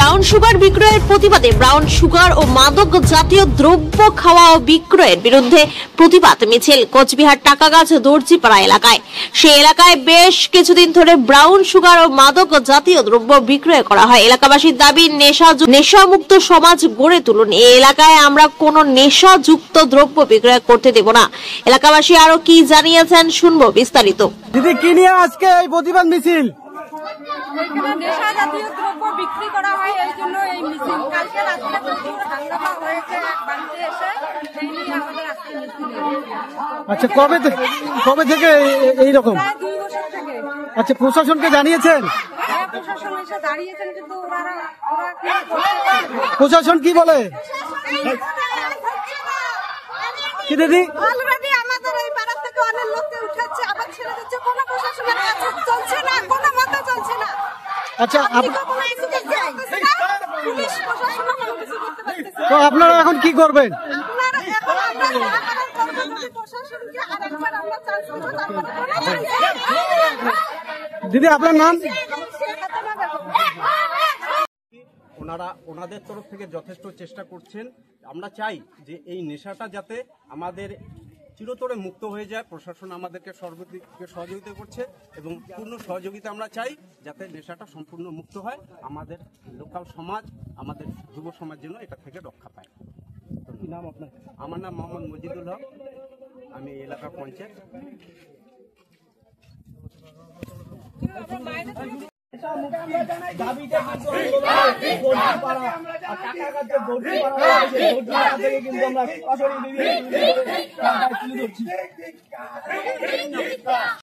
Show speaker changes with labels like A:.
A: Brown sugar বিক্রয়ের প্রতিবাদে brown sugar ও মাদক জাতীয় দ্রব্য খাওয়া ও বিক্রয়ের বিরুদ্ধে প্রতিবাদ মিছিল কোচবিহার টাকাগাছ দর্জিপাড়া এলাকায়। সেই এলাকায় বেশ কিছুদিন ধরে ব্রাউন সুগার ও মাদক জাতীয় দ্রব্য বিক্রয় করা হয়। এলাকাবাসীর দাবি নেশামুক্ত সমাজ গড়ে তুলুন। এই এলাকায় আমরা কোনো নেশাযুক্ত দ্রব্য বিক্রয় করতে দেব না। এলাকাবাসী আরো কি জানিয়েছেন শুনবো বিস্তারিত।
B: দিদি, কি নিয়ে আজকে এই প্রতিবাদ মিছিল?
C: নেশা জাতীয় দ্রব্য বিক্রি করা হয়, এই জন্য এই মিছিল। কালকে রাত্রে প্রচুর হাঙ্গামা হয়েছে বাড়িতে এসে, সেই নিয়ে আমাদের আজকে মিছিল।
B: আচ্ছা, কবে থেকে এইরকম?
C: প্রায় 2 বছর থেকে।
B: আচ্ছা, প্রশাসনকে জানিয়েছেন?
C: হ্যাঁ, প্রশাসন এসে দাঁড়িয়েছেন, কিন্তু ওরা কি করতে পারবে?
B: প্রশাসন কি বলে? কি দিদি?
C: অলরেডি আমাদের এই পাড়া থেকে অনেক লোককে উঠাচ্ছে, আবার ছেড়ে দিচ্ছে। কোনো প্রশাসনের কাজ চলছে না, কোনো মতে চলছে না।
B: আচ্ছা,
C: কোনো এসিকে যাচ্ছে না, পুলিশ প্রশাসন কোনো কিছু করতে পারছে না।
B: তো আপনারা এখন কি করবেন?
C: আপনারা এখন আমরা সরকারের কর্মচারী প্রশাসনকে আরেকবার আমরা চান্স দেব, তারপরে
B: দিদি, আপনার নাম?
D: ওনাদের তরফ থেকে যথেষ্ট চেষ্টা করছেন। আমরা চাই যে এই নেশাটা যাতে আমাদের চিরতরে মুক্ত হয়ে যায়। প্রশাসন আমাদেরকে সর্বদিকে সহযোগিতা করছে এবং পূর্ণ সহযোগিতা আমরা চাই যাতে নেশাটা সম্পূর্ণ মুক্ত হয়। আমাদের লোকাল সমাজ, আমাদের যুব সমাজ যেন এটা থেকে রক্ষা পায়।
B: কি নাম আপনার?
D: আমার নাম মোহাম্মদ মজিদুল হক, আমি এলাকার পঞ্চায়েত।
B: আমরা